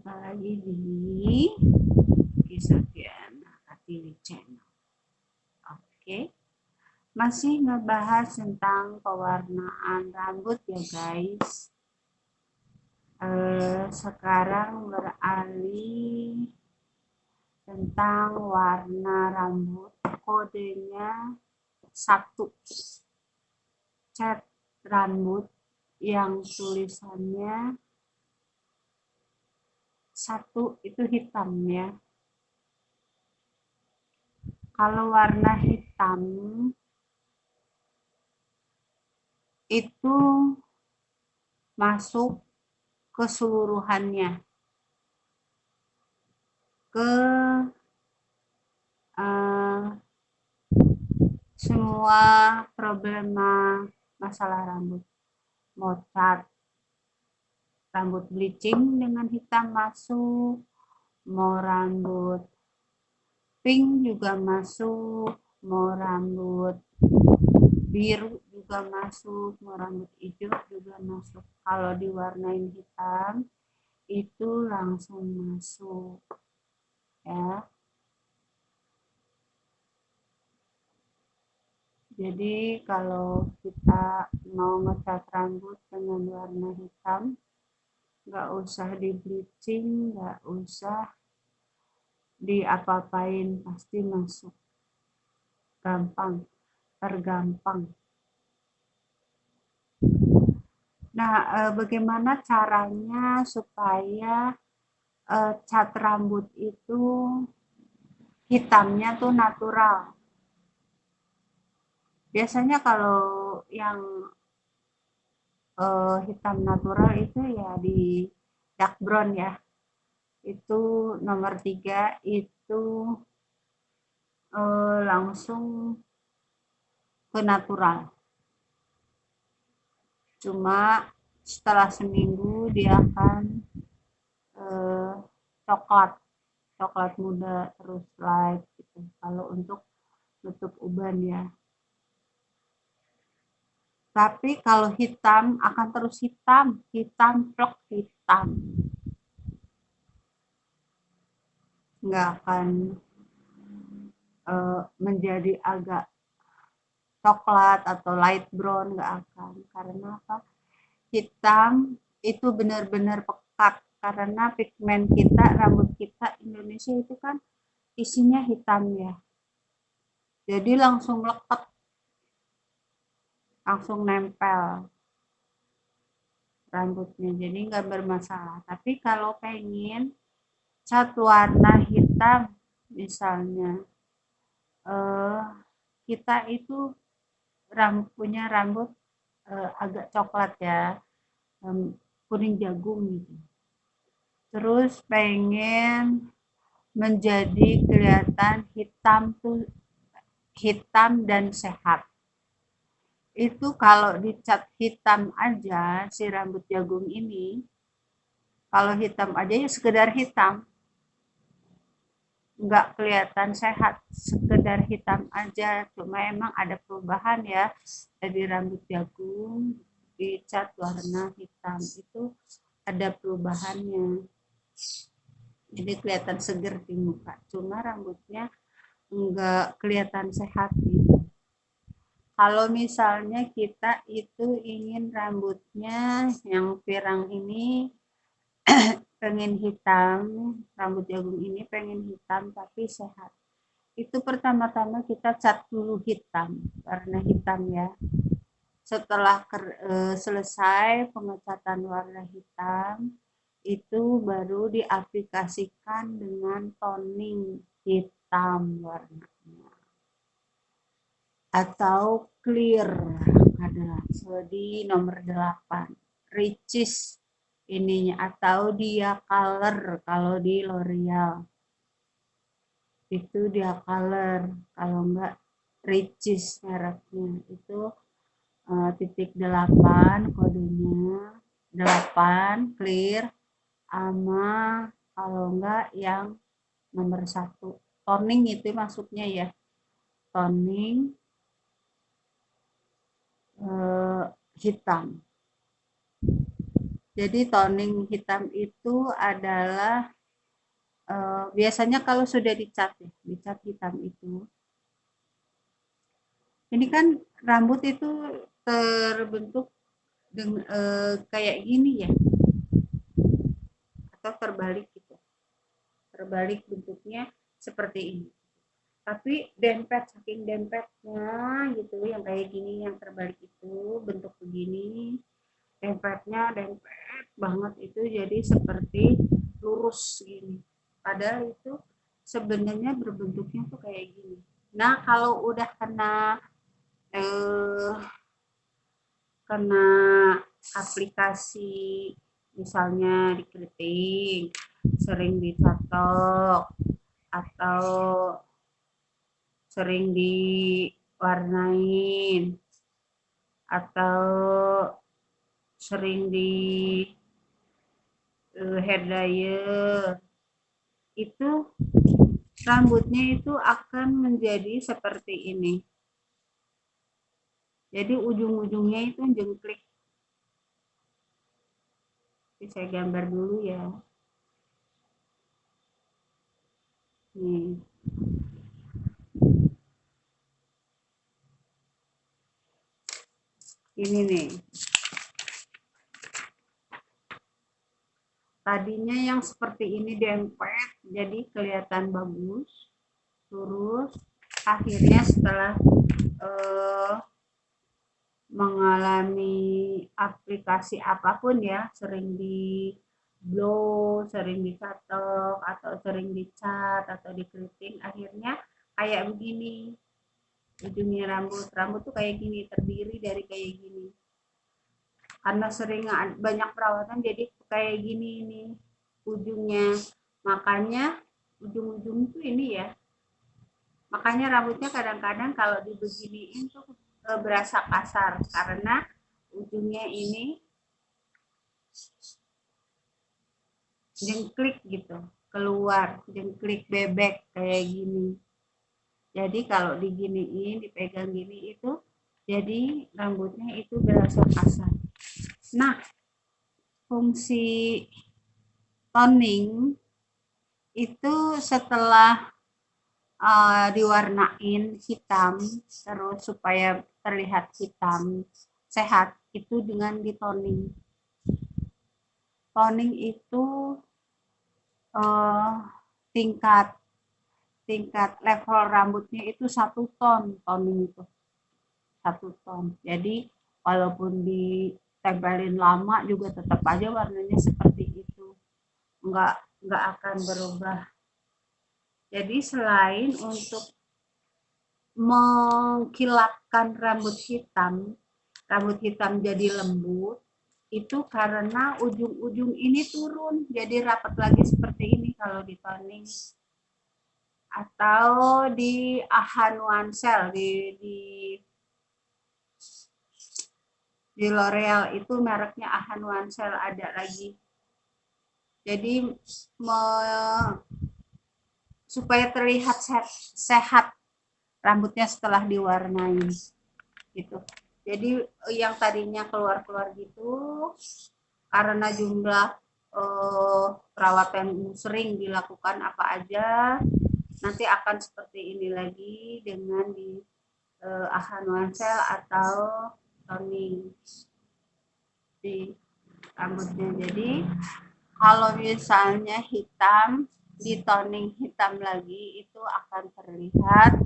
Jumpa lagi di Kisah Diana Kartini Channel. Oke, masih ngebahas tentang pewarnaan rambut ya guys. Sekarang beralih tentang warna rambut. Kodenya 1. Cat rambut yang tulisannya 1 itu hitam ya. Kalau warna hitam itu masuk keseluruhannya ke semua problema masalah rambut. Mau cat rambut bleaching dengan hitam masuk, mau rambut pink juga masuk, mau rambut biru juga masuk, mau rambut hijau juga masuk. Kalau diwarnain hitam itu langsung masuk ya. Jadi kalau kita mau ngecat rambut dengan warna hitam, nggak usah di bleaching, nggak usah diapa-apain, pasti masuk. Gampang, tergampang. Nah, bagaimana caranya supaya cat rambut itu hitamnya tuh natural? Biasanya kalau yang hitam natural itu ya di dark brown ya. Itu nomor 3 itu langsung ke natural. Cuma setelah seminggu dia akan coklat muda terus light gitu. Kalau untuk nutup uban ya. Tapi kalau hitam akan terus hitam plek hitam. Nggak akan menjadi agak coklat atau light brown, nggak akan. Karena apa? Hitam itu benar-benar pekat karena pigmen kita, rambut kita Indonesia itu kan isinya hitam ya. Jadi langsung melekat, langsung nempel rambutnya, jadi nggak bermasalah. Tapi kalau pengen cat warna hitam misalnya, kita itu punya rambut agak coklat ya, kuning jagung gitu. Terus pengen menjadi kelihatan hitam dan sehat. Itu kalau dicat hitam aja si rambut jagung ini, kalau hitam aja ya sekedar hitam, nggak kelihatan sehat, sekedar hitam aja. Cuma emang ada perubahan ya dari rambut jagung dicat warna hitam, itu ada perubahannya, jadi kelihatan seger di muka, cuma rambutnya nggak kelihatan sehat gitu. Kalau misalnya kita itu ingin rambutnya yang pirang ini pengen hitam, rambut jagung ini pengen hitam tapi sehat, itu pertama-tama kita cat dulu hitam, warna hitam ya. Setelah selesai pengecatan warna hitam, itu baru diaplikasikan dengan toning hitam warnanya atau clear. Ada di nomor 8 ricis ininya, atau dia color kalau di L'Oreal itu dia color, kalau enggak ricis mereknya itu titik 8 kodenya 8 clear, sama kalau enggak yang nomor 1 toning itu masuknya ya, toning hitam. Jadi toning hitam itu adalah biasanya kalau sudah dicat ya, dicat hitam itu. Ini kan rambut itu terbentuk dengan kayak gini ya, atau terbalik gitu. Terbalik bentuknya seperti ini. Tapi dempet, saking dempetnya gitu, yang kayak gini, yang terbalik itu bentuk begini, dempetnya dempet banget itu jadi seperti lurus gini. Padahal itu sebenarnya berbentuknya tuh kayak gini. Nah, kalau udah eh, kena aplikasi misalnya di keriting, sering dicatok atau sering diwarnain atau sering di hair dryer itu rambutnya itu akan menjadi seperti ini. Jadi ujung-ujungnya itu jengklik. Ini saya gambar dulu ya. Nih. Ini nih. Tadinya yang seperti ini dempet, jadi kelihatan bagus, lurus. Akhirnya setelah mengalami aplikasi apapun ya, sering di blow, sering dicatok, atau sering dicat, atau dikeriting, akhirnya kayak begini. Ujungnya rambut tuh kayak gini, terdiri dari kayak gini. Karena sering banyak perawatan jadi kayak gini ini ujungnya. Makanya ujung-ujung tuh ini ya. Makanya rambutnya kadang-kadang kalau dibeginiin tuh berasa kasar karena ujungnya ini jengklik gitu, keluar jengklik bebek kayak gini. Jadi kalau diginiin, dipegang gini itu jadi rambutnya itu berasa kasar. Nah, fungsi toning itu setelah diwarnain hitam terus supaya terlihat hitam sehat itu dengan ditoning. Toning itu uh, tingkat tingkat level rambutnya itu 1 ton, toning itu 1 ton. Jadi walaupun ditempelin lama juga tetap aja warnanya seperti itu, nggak akan berubah. Jadi selain untuk mengkilapkan rambut hitam jadi lembut, itu karena ujung-ujung ini turun, jadi rapat lagi seperti ini kalau ditoning. Atau di AHA Nuancel, di L'Oreal itu mereknya AHA Nuancel ada lagi. Jadi supaya terlihat sehat rambutnya setelah diwarnai gitu. Jadi yang tadinya keluar-keluar gitu karena jumlah perawatan sering dilakukan apa aja, nanti akan seperti ini lagi dengan di AHA Nuancel atau toning di rambutnya. Jadi kalau misalnya hitam, di toning hitam lagi itu akan terlihat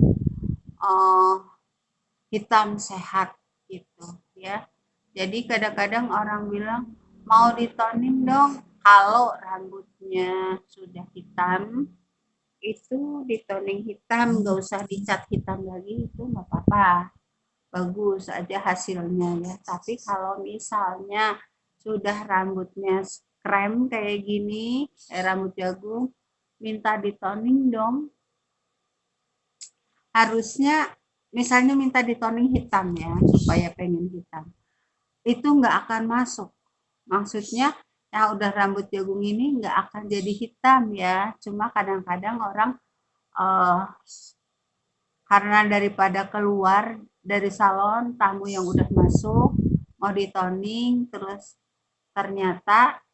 hitam sehat gitu ya. Jadi kadang-kadang orang bilang mau ditoning dong, kalau rambutnya sudah hitam itu ditoning hitam, nggak usah dicat hitam lagi, itu nggak apa-apa, bagus aja hasilnya ya. Tapi kalau misalnya sudah rambutnya krem kayak gini, rambut jagung, minta ditoning dong. Harusnya misalnya minta ditoning hitam ya, supaya pengen hitam. Itu nggak akan masuk. Maksudnya yang udah rambut jagung ini nggak akan jadi hitam ya. Cuma kadang-kadang orang uh, karena daripada keluar dari salon, tamu yang udah masuk mau ditoning terus ternyata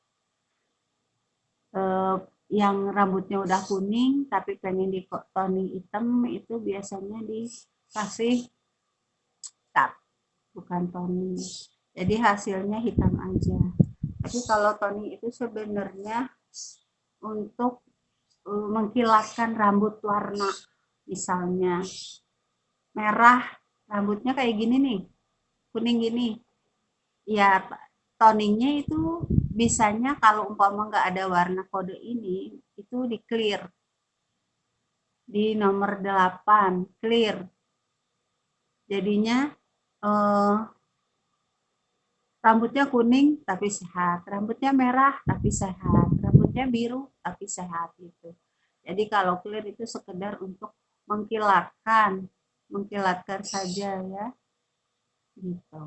yang rambutnya udah kuning tapi pengen di toning hitam itu biasanya dikasih cat, bukan toning. Jadi hasilnya hitam aja. Tapi kalau toning itu sebenarnya untuk mengkilatkan rambut warna. Misalnya merah, rambutnya kayak gini nih, kuning gini. Ya, toningnya itu bisanya kalau umpama nggak ada warna kode ini, itu di clear. Di nomor 8, clear. Jadinya rambutnya kuning tapi sehat, rambutnya merah tapi sehat, rambutnya biru tapi sehat gitu. Jadi kalau clear itu sekedar untuk mengkilatkan saja ya gitu.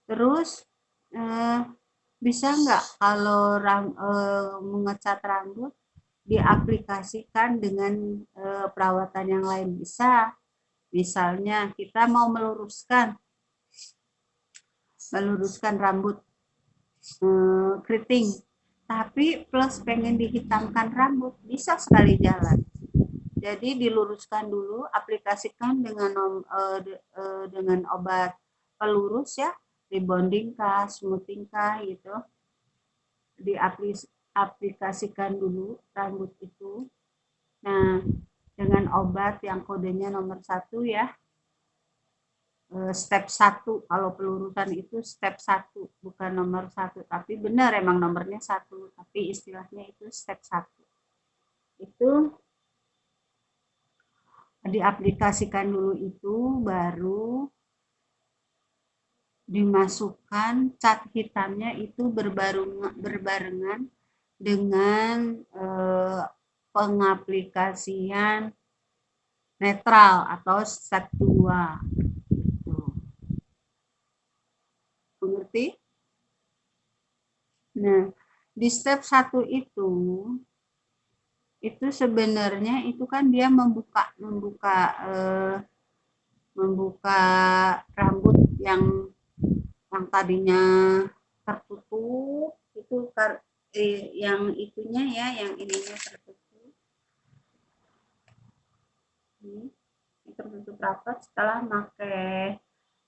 Terus bisa nggak kalau mengecat rambut diaplikasikan dengan perawatan yang lain? Bisa. Misalnya kita mau meluruskan rambut keriting, tapi plus pengen dihitamkan rambut, bisa sekali jalan. Jadi diluruskan dulu, aplikasikan dengan obat pelurus ya, rebonding kah, smoothing kah gitu. Diaplikasikan dulu rambut itu. Nah, dengan obat yang kodenya nomor 1 ya, step 1. Kalau pelurusan itu step 1, bukan nomor 1, tapi benar emang nomornya 1, tapi istilahnya itu step 1. Itu diaplikasikan dulu, itu baru dimasukkan cat hitamnya itu berbarengan dengan pengaplikasian netral atau step 2. Mengerti? Nah, di step 1 itu sebenarnya itu kan dia membuka rambut yang tadinya tertutup itu yang itunya ya, yang ininya tertutup. Ini tertutup rapat setelah pakai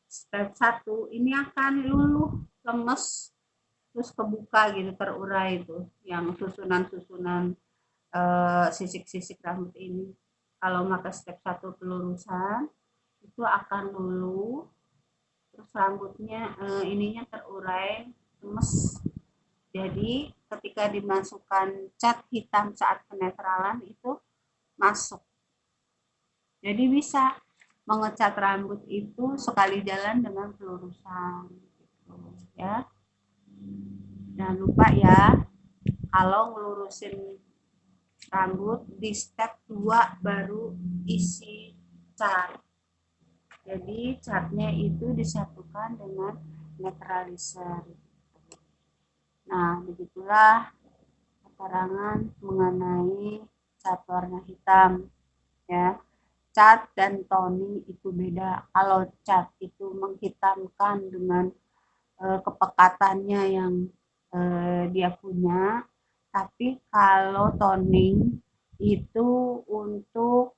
step 1 ini akan luluh, lemes, terus kebuka gitu, terurai itu yang susunan sisik-sisik rambut ini. Kalau pakai step 1 pelurusan itu akan luluh, terus rambutnya ininya terurai, lemes. Jadi ketika dimasukkan cat hitam saat penetralan itu masuk. Jadi bisa mengecat rambut itu sekali jalan dengan pelurusan gitu ya. Jangan lupa ya, kalau ngelurusin rambut di step 2 baru isi cat. Jadi catnya itu disatukan dengan netralizer. Nah, begitulah keterangan mengenai cat warna hitam ya. Cat dan toning itu beda. Kalau cat itu menghitamkan dengan kepekatannya yang dia punya, tapi kalau toning itu untuk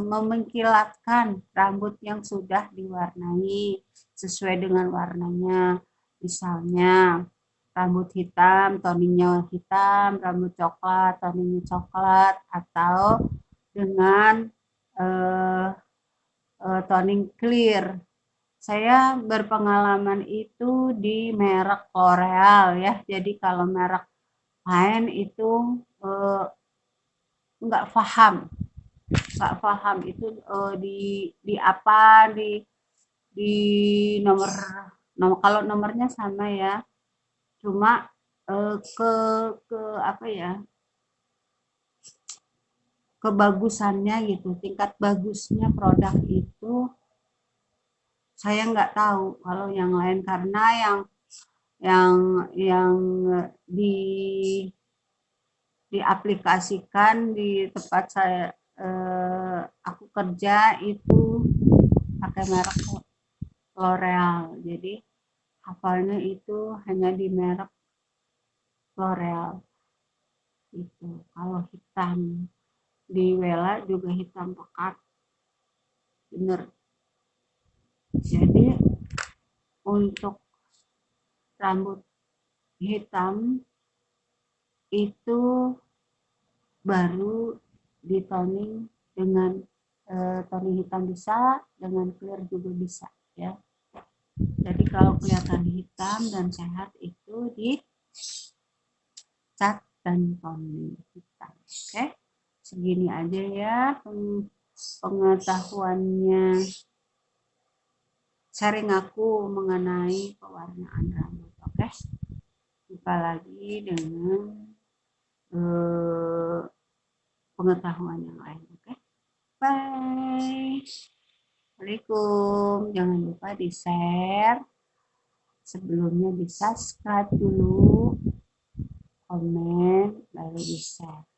memengkilatkan rambut yang sudah diwarnai sesuai dengan warnanya. Misalnya rambut hitam, toningnya hitam, rambut coklat, toningnya coklat, atau dengan toning clear. Saya berpengalaman itu di merek L'Oreal ya. Jadi kalau merek lain itu nggak paham itu di apa di nomor kalau nomornya sama ya, cuma ke apa ya, kebagusannya gitu, tingkat bagusnya produk itu saya nggak tahu kalau yang lain, karena yang di diaplikasikan di tempat saya aku kerja itu pakai merek L'Oreal. Jadi hafalnya itu hanya di merek L'Oreal itu. Kalau hitam di Wella juga hitam pekat, bener. Jadi untuk rambut hitam itu baru di toning dengan toning hitam bisa, dengan clear juga bisa ya. Jadi kalau kelihatan hitam dan sehat itu di cat dan toning hitam. Oke, segini aja ya pengetahuannya sharing aku mengenai pewarnaan rambut. Oke, jumpa lagi dengan pengetahuan yang lain. Oke, bye. Assalamualaikum. Jangan lupa di share, sebelumnya di subscribe dulu, komen, baru di share.